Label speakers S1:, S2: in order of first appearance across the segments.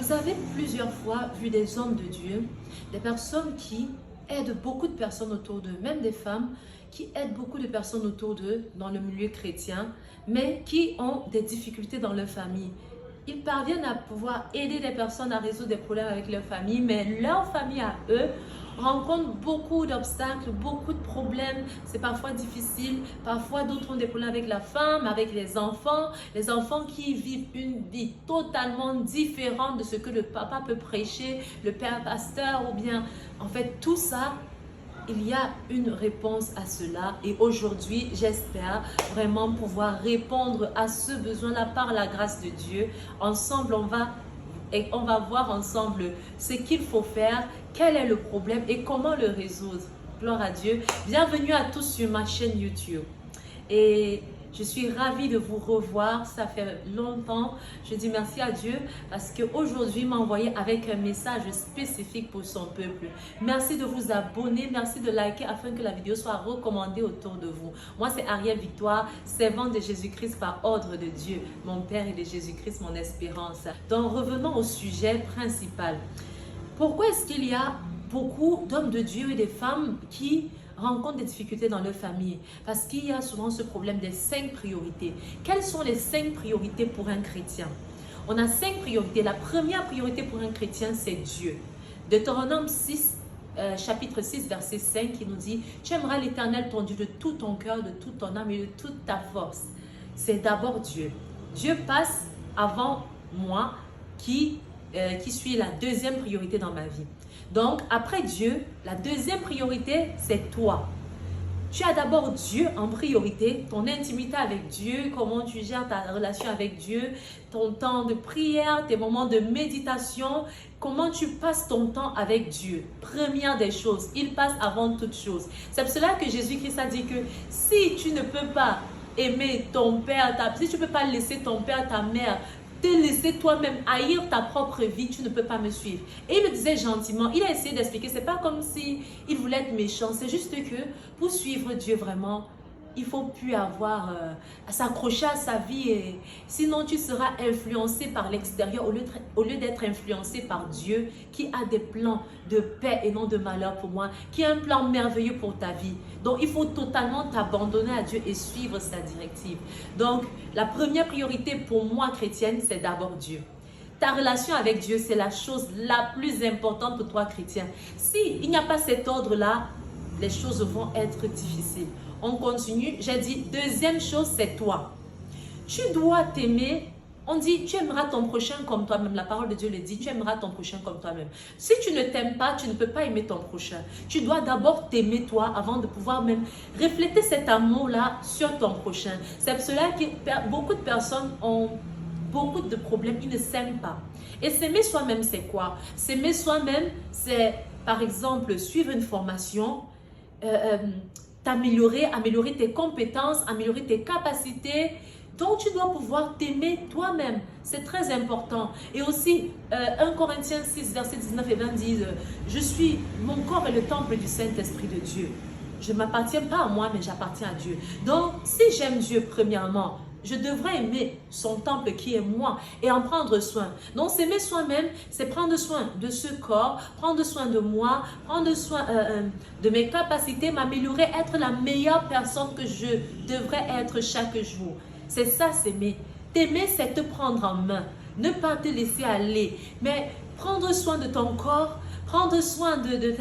S1: Vous avez plusieurs fois vu des hommes de Dieu, des personnes qui aident beaucoup de personnes autour d'eux, même des femmes qui aident beaucoup de personnes autour d'eux dans le milieu chrétien, mais qui ont des difficultés dans leur famille. Ils parviennent à pouvoir aider des personnes à résoudre des problèmes avec leur famille, mais leur famille à eux rencontre beaucoup d'obstacles, beaucoup de problèmes. C'est parfois difficile. Parfois, d'autres ont des problèmes avec la femme, avec les enfants qui vivent une vie totalement différente de ce que le papa peut prêcher, le père pasteur ou bien, en fait, tout ça. Il y a une réponse à cela et aujourd'hui, j'espère vraiment pouvoir répondre à ce besoin-là par la grâce de Dieu. Ensemble, on va voir ensemble ce qu'il faut faire, quel est le problème et comment le résoudre. Gloire à Dieu. Bienvenue à tous sur ma chaîne YouTube. Et je suis ravie de vous revoir, ça fait longtemps. Je dis merci à Dieu parce qu'aujourd'hui, il m'a envoyé avec un message spécifique pour son peuple. Merci de vous abonner, merci de liker afin que la vidéo soit recommandée autour de vous. Moi, c'est Ariel Victoire, servante de Jésus-Christ par ordre de Dieu. Mon Père et de Jésus-Christ, mon espérance. Donc, revenons au sujet principal. Pourquoi est-ce qu'il y a beaucoup d'hommes de Dieu et des femmes qui rencontrent des difficultés dans leur famille? Parce qu'il y a souvent ce problème des 5 priorités. Quelles sont les 5 priorités pour un chrétien? On a 5 priorités. La première priorité pour un chrétien, c'est Dieu. Deutéronome 6, chapitre 6, verset 5, qui nous dit « Tu aimeras l'Éternel ton Dieu de tout ton cœur, de toute ton âme et de toute ta force. » C'est d'abord Dieu. Dieu passe avant moi qui suis la deuxième priorité dans ma vie. Donc, après Dieu, la deuxième priorité, c'est toi. Tu as d'abord Dieu en priorité, ton intimité avec Dieu, comment tu gères ta relation avec Dieu, ton temps de prière, tes moments de méditation, comment tu passes ton temps avec Dieu. Première des choses, il passe avant toute chose. C'est pour cela que Jésus-Christ a dit que si tu ne peux pas aimer ton père, si tu ne peux pas laisser ton père, ta mère, te laisser toi-même haïr ta propre vie, tu ne peux pas me suivre. Et il le disait gentiment, il a essayé d'expliquer, c'est pas comme si il voulait être méchant, c'est juste que pour suivre Dieu vraiment, il faut plus avoir à s'accrocher à sa vie, et sinon tu seras influencé par l'extérieur au lieu d'être influencé par Dieu qui a des plans de paix et non de malheur pour moi, qui a un plan merveilleux pour ta vie. Donc il faut totalement t'abandonner à Dieu et suivre sa directive. Donc la première priorité pour moi chrétienne, c'est d'abord Dieu. Ta relation avec Dieu, c'est la chose la plus importante pour toi chrétien. S'il n'y a pas cet ordre-là, les choses vont être difficiles. On continue. J'ai dit, deuxième chose, c'est toi. Tu dois t'aimer. On dit, tu aimeras ton prochain comme toi-même. La parole de Dieu le dit, tu aimeras ton prochain comme toi-même. Si tu ne t'aimes pas, tu ne peux pas aimer ton prochain. Tu dois d'abord t'aimer toi avant de pouvoir même refléter cet amour-là sur ton prochain. C'est pour cela que beaucoup de personnes ont beaucoup de problèmes. Ils ne s'aiment pas. Et s'aimer soi-même, c'est quoi? S'aimer soi-même, c'est par exemple suivre une formation, améliorer tes compétences, améliorer tes capacités. Donc, tu dois pouvoir t'aimer toi-même. C'est très important. Et aussi, 1 Corinthiens 6, versets 19 et 20 disent « Mon corps est le temple du Saint-Esprit de Dieu. Je ne m'appartiens pas à moi, mais j'appartiens à Dieu. » Donc, si j'aime Dieu premièrement, je devrais aimer son temple qui est moi et en prendre soin. Donc, s'aimer soi-même, c'est prendre soin de ce corps, prendre soin de moi, prendre soin de mes capacités, m'améliorer, être la meilleure personne que je devrais être chaque jour. C'est ça, s'aimer. T'aimer, c'est te prendre en main. Ne pas te laisser aller, mais prendre soin de ton corps, prendre soin de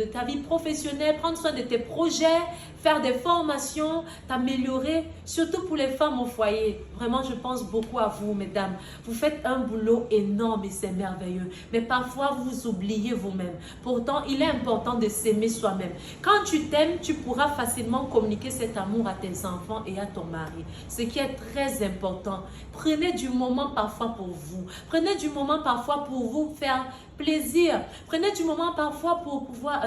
S1: ta vie professionnelle, prendre soin de tes projets, faire des formations, t'améliorer, surtout pour les femmes au foyer. Vraiment, je pense beaucoup à vous, mesdames. Vous faites un boulot énorme et c'est merveilleux. Mais parfois, vous vous oubliez vous-même. Pourtant, il est important de s'aimer soi-même. Quand tu t'aimes, tu pourras facilement communiquer cet amour à tes enfants et à ton mari. Ce qui est très important. Prenez du moment parfois pour vous. Prenez du moment parfois pour vous faire plaisir. Prenez du moment parfois pour pouvoir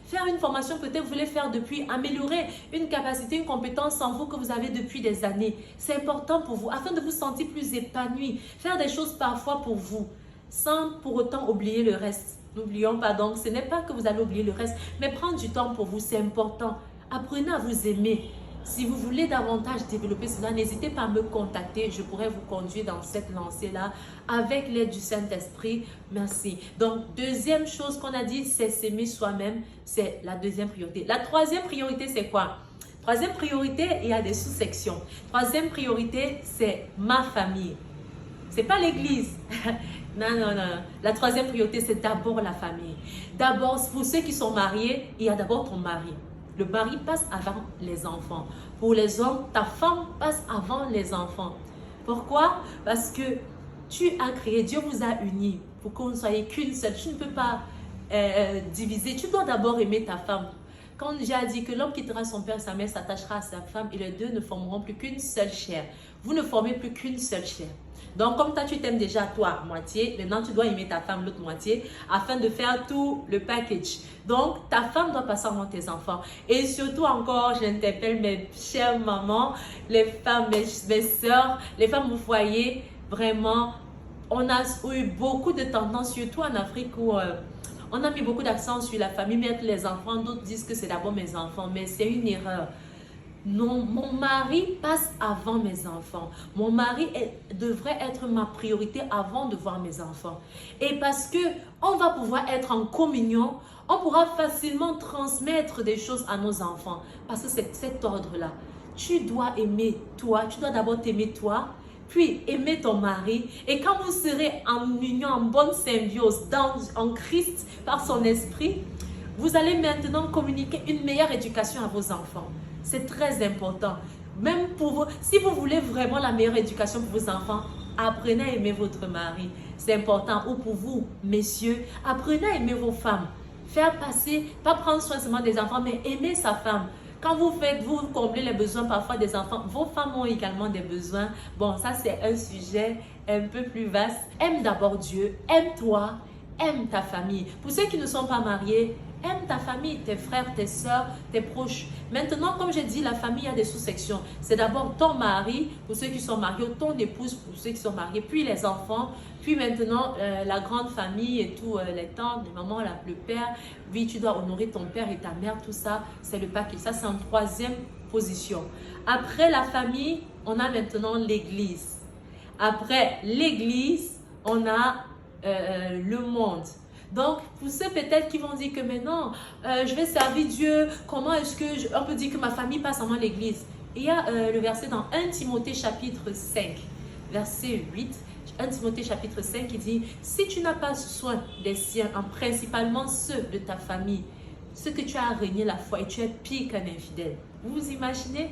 S1: faire une formation peut-être vous voulez faire depuis, améliorer une capacité, une compétence en vous que vous avez depuis des années. C'est important pour vous afin de vous sentir plus épanoui. Faire des choses parfois pour vous sans pour autant oublier le reste. N'oublions pas donc, ce n'est pas que vous allez oublier le reste, mais prendre du temps pour vous, c'est important. Apprenez à vous aimer. Si vous voulez davantage développer cela, n'hésitez pas à me contacter. Je pourrais vous conduire dans cette lancée-là avec l'aide du Saint-Esprit. Merci. Donc, deuxième chose qu'on a dit, c'est s'aimer soi-même. C'est la deuxième priorité. La troisième priorité, c'est quoi? Troisième priorité, il y a des sous-sections. Troisième priorité, c'est ma famille. C'est pas l'église. Non, non, non. La troisième priorité, c'est d'abord la famille. D'abord, pour ceux qui sont mariés, il y a d'abord ton mari. Le mari passe avant les enfants. Pour les hommes, ta femme passe avant les enfants. Pourquoi? Parce que tu as créé, Dieu vous a unis pour que vous ne soyez qu'une seule. Tu ne peux pas diviser. Tu dois d'abord aimer ta femme. Quand j'ai dit que l'homme quittera son père et sa mère, s'attachera à sa femme et les deux ne formeront plus qu'une seule chair. Vous ne formez plus qu'une seule chair. Donc, comme toi, tu t'aimes déjà toi, moitié, maintenant tu dois aimer ta femme, l'autre moitié, afin de faire tout le package. Donc, ta femme doit passer avant tes enfants. Et surtout encore, j'interpelle mes chères mamans, les femmes, mes soeurs, les femmes au foyer, vraiment, on a eu beaucoup de tendances, surtout en Afrique où on a mis beaucoup d'accent sur la famille, mettre les enfants. D'autres disent que c'est d'abord mes enfants, mais c'est une erreur. Non, mon mari passe avant mes enfants. Mon mari devrait être ma priorité avant de voir mes enfants. Et parce que on va pouvoir être en communion, on pourra facilement transmettre des choses à nos enfants. Parce que c'est cet ordre-là. Tu dois aimer toi, tu dois d'abord t'aimer toi, puis aimer ton mari. Et quand vous serez en union, en bonne symbiose, en Christ, par son esprit, vous allez maintenant communiquer une meilleure éducation à vos enfants. C'est très important. Même pour vous, si vous voulez vraiment la meilleure éducation pour vos enfants, apprenez à aimer votre mari. C'est important. Ou pour vous, messieurs, apprenez à aimer vos femmes. Faire passer, pas prendre soin seulement des enfants, mais aimer sa femme. Quand vous comblez les besoins parfois des enfants, vos femmes ont également des besoins. Bon, ça c'est un sujet un peu plus vaste. Aime d'abord Dieu, aime-toi, aime ta famille. Pour ceux qui ne sont pas mariés, aime ta famille, tes frères, tes soeurs, tes proches. Maintenant, comme j'ai dit, la famille, il y a des sous-sections. C'est d'abord ton mari, pour ceux qui sont mariés, ton épouse, pour ceux qui sont mariés, puis les enfants, puis maintenant la grande famille et tout, les tantes, les mamans, le père. Oui, tu dois honorer ton père et ta mère, tout ça, c'est le paquet. Ça, c'est en troisième position. Après la famille, on a maintenant l'église. Après l'église, on a le monde. Donc, pour ceux peut-être qui vont dire que maintenant, je vais servir Dieu, comment est-ce que on peut dire que ma famille passe avant l'église? Il y a le verset dans 1 Timothée chapitre 5, verset 8. 1 Timothée chapitre 5 qui dit, si tu n'as pas soin des siens, principalement ceux de ta famille, ceux que tu as régné la foi et tu es pire qu'un infidèle. Vous vous imaginez?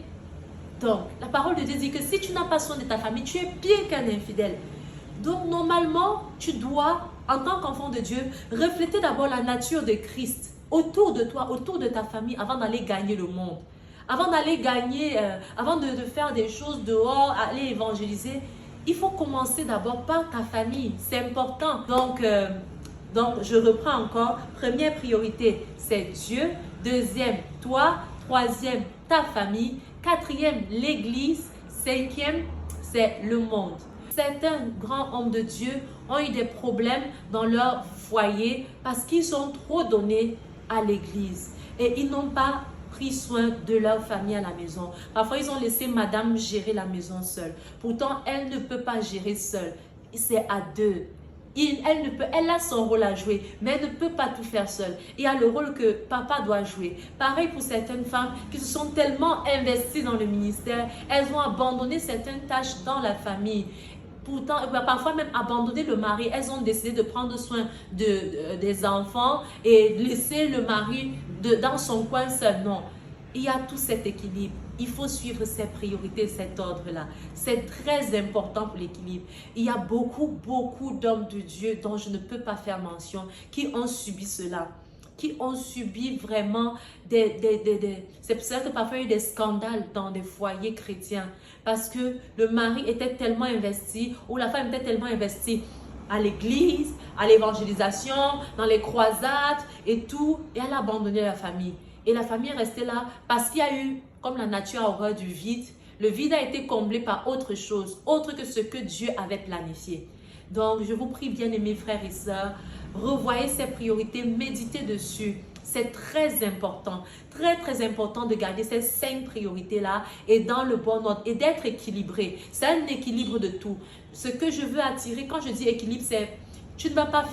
S1: Donc, la parole de Dieu dit que si tu n'as pas soin de ta famille, tu es pire qu'un infidèle. Donc, normalement, tu dois, en tant qu'enfant de Dieu, refléter d'abord la nature de Christ autour de toi, autour de ta famille, avant d'aller gagner le monde. Avant d'aller gagner, avant de faire des choses dehors, aller évangéliser, il faut commencer d'abord par ta famille. C'est important. Donc, je reprends encore. Première priorité, c'est Dieu. Deuxième, toi. Troisième, ta famille. Quatrième, l'église. Cinquième, c'est le monde. Certains grands hommes de Dieu ont eu des problèmes dans leur foyer parce qu'ils ont trop donné à l'église et ils n'ont pas pris soin de leur famille à la maison. Parfois, ils ont laissé madame gérer la maison seule. Pourtant, elle ne peut pas gérer seule. C'est à deux. Elle a son rôle à jouer, mais elle ne peut pas tout faire seule. Il y a le rôle que papa doit jouer. Pareil pour certaines femmes qui se sont tellement investies dans le ministère, elles ont abandonné certaines tâches dans la famille. Pourtant, parfois même abandonner le mari, elles ont décidé de prendre soin des enfants et laisser le mari dans son coin seul. Non, il y a tout cet équilibre. Il faut suivre ses priorités, cet ordre-là. C'est très important pour l'équilibre. Il y a beaucoup d'hommes de Dieu dont je ne peux pas faire mention qui ont subi cela, qui ont subi vraiment c'est pour ça que parfois il y a eu des scandales dans des foyers chrétiens parce que le mari était tellement investi ou la femme était tellement investie à l'église, à l'évangélisation, dans les croisades et tout, et elle a abandonné la famille. Et la famille est restée là parce qu'il y a eu, comme la nature a horreur du vide, le vide a été comblé par autre chose, autre que ce que Dieu avait planifié. Donc, je vous prie, bien-aimés frères et sœurs, revoyez ces priorités, méditez dessus. C'est très important de garder ces 5 priorités-là et dans le bon ordre et d'être équilibré. C'est un équilibre de tout. Ce que je veux attirer, quand je dis équilibre, c'est tu ne vas pas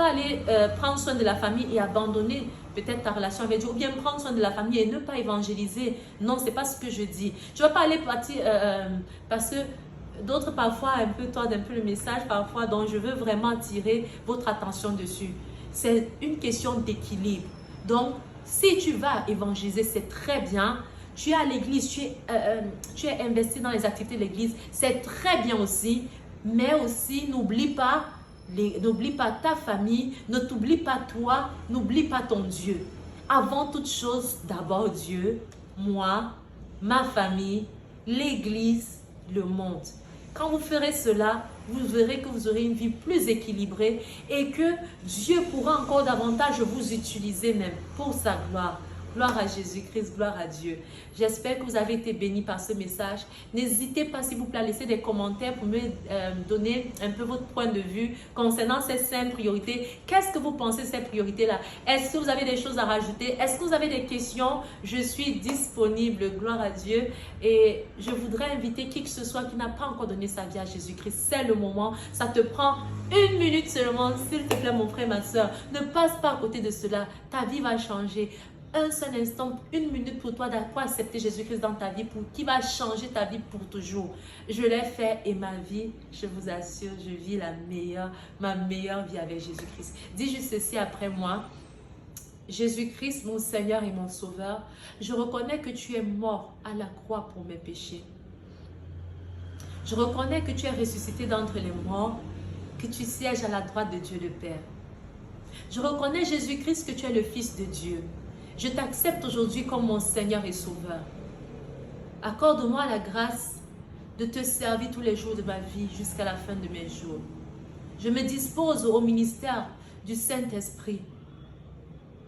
S1: aller prendre soin de la famille et abandonner peut-être ta relation avec Dieu, ou bien prendre soin de la famille et ne pas évangéliser. Non, c'est pas ce que je dis. Tu ne vas pas aller partir parce que d'autres parfois un peu tordent un peu le message parfois, donc je veux vraiment attirer votre attention dessus. C'est une question d'équilibre. Donc, si tu vas évangéliser, c'est très bien. Tu es à l'église, tu es investi dans les activités de l'église, c'est très bien aussi. Mais aussi, n'oublie pas ta famille, ne t'oublie pas toi, n'oublie pas ton Dieu. Avant toute chose, d'abord Dieu, moi, ma famille, l'église, le monde. Quand vous ferez cela, vous verrez que vous aurez une vie plus équilibrée et que Dieu pourra encore davantage vous utiliser même pour sa gloire. Gloire à Jésus-Christ, gloire à Dieu. J'espère que vous avez été bénis par ce message. N'hésitez pas, s'il vous plaît, à laisser des commentaires pour me donner un peu votre point de vue concernant ces 5 priorités. Qu'est-ce que vous pensez de ces priorités-là? Est-ce que vous avez des choses à rajouter? Est-ce que vous avez des questions? Je suis disponible, gloire à Dieu. Et je voudrais inviter qui que ce soit qui n'a pas encore donné sa vie à Jésus-Christ. C'est le moment. Ça te prend 1 minute seulement. S'il te plaît, mon frère, ma soeur, ne passe pas à côté de cela. Ta vie va changer. Un seul instant, 1 minute pour toi pour accepter Jésus-Christ dans ta vie, qui va changer ta vie pour toujours. Je l'ai fait et ma vie, je vous assure, je vis ma meilleure vie avec Jésus-Christ. Dis juste ceci après moi. Jésus-Christ, mon Seigneur et mon Sauveur, je reconnais que tu es mort à la croix pour mes péchés. Je reconnais que tu es ressuscité d'entre les morts, que tu sièges à la droite de Dieu le Père. Je reconnais, Jésus-Christ, que tu es le Fils de Dieu. Je t'accepte aujourd'hui comme mon Seigneur et Sauveur. Accorde-moi la grâce de te servir tous les jours de ma vie jusqu'à la fin de mes jours. Je me dispose au ministère du Saint-Esprit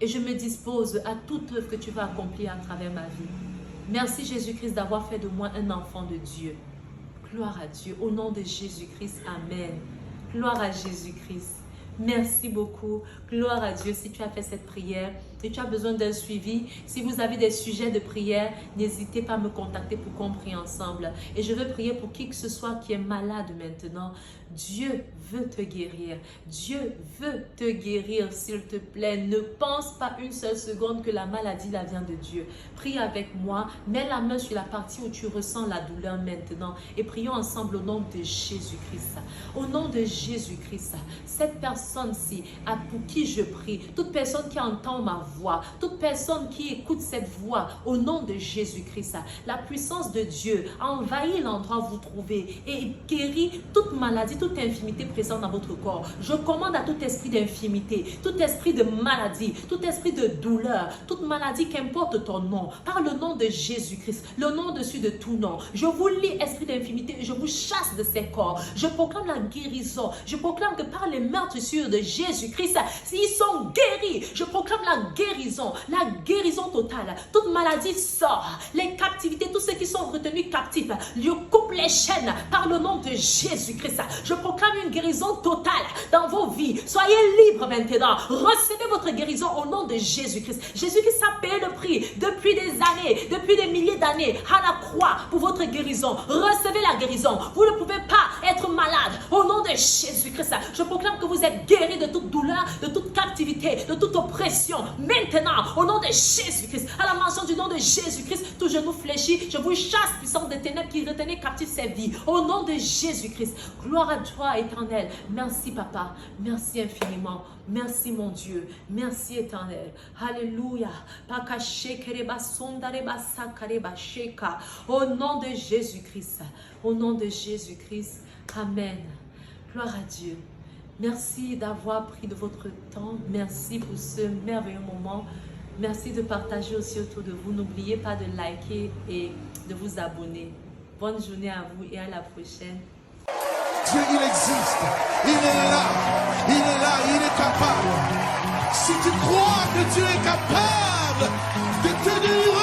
S1: et je me dispose à toute œuvre que tu vas accomplir à travers ma vie. Merci Jésus-Christ d'avoir fait de moi un enfant de Dieu. Gloire à Dieu. Au nom de Jésus-Christ, Amen. Gloire à Jésus-Christ. Merci beaucoup. Gloire à Dieu si tu as fait cette prière et tu as besoin d'un suivi. Si vous avez des sujets de prière, n'hésitez pas à me contacter pour qu'on prie ensemble. Et je veux prier pour qui que ce soit qui est malade maintenant. Dieu veut te guérir. Dieu veut te guérir, s'il te plaît. Ne pense pas une seule seconde que la maladie la vient de Dieu. Prie avec moi. Mets la main sur la partie où tu ressens la douleur maintenant. Et prions ensemble au nom de Jésus-Christ. Au nom de Jésus-Christ. Cette personne-ci, pour qui je prie, toute personne qui entend ma voix, toute personne qui écoute cette voix, au nom de Jésus-Christ, la puissance de Dieu a envahi l'endroit où vous trouvez et guérit toute maladie, toute infirmité présente dans votre corps. Je commande à tout esprit d'infirmité, tout esprit de maladie, tout esprit de douleur, toute maladie qu'importe ton nom, par le nom de Jésus-Christ, le nom au-dessus de tout nom. Je vous lis, esprit d'infirmité, et je vous chasse de ces corps. Je proclame la guérison. Je proclame que par les meurtrissures de Jésus-Christ, s'ils sont guéris, je proclame la guérison totale. Toute maladie sort, les captivités, tous ceux qui sont retenus captifs, je coupe les chaînes par le nom de Jésus-Christ. Je proclame une guérison totale dans vos vies. Soyez libres maintenant. Recevez votre guérison au nom de Jésus-Christ. Jésus-Christ a payé le prix depuis des années, depuis des milliers d'années à la croix pour votre guérison. Recevez la guérison. Vous ne pouvez pas être malade au nom de Jésus-Christ. Je proclame que vous êtes guéris de toute douleur, de toute captivité, de toute oppression. Maintenant, au nom de Jésus-Christ, à la mention du nom de Jésus-Christ, tout genou fléchi, je vous chasse, puissance des ténèbres qui retenait captif ces vies. Au nom de Jésus-Christ, gloire à toi éternel. Merci papa, merci infiniment. Merci mon Dieu, merci éternel. Alléluia. Au nom de Jésus-Christ, au nom de Jésus-Christ, Amen. Gloire à Dieu. Merci d'avoir pris de votre temps. Merci pour ce merveilleux moment. Merci de partager aussi autour de vous. N'oubliez pas de liker et de vous abonner. Bonne journée à vous et à la prochaine.
S2: Dieu, il existe. Il est là. Il est là. Il est capable. Si tu crois que Dieu est capable de te délivrer,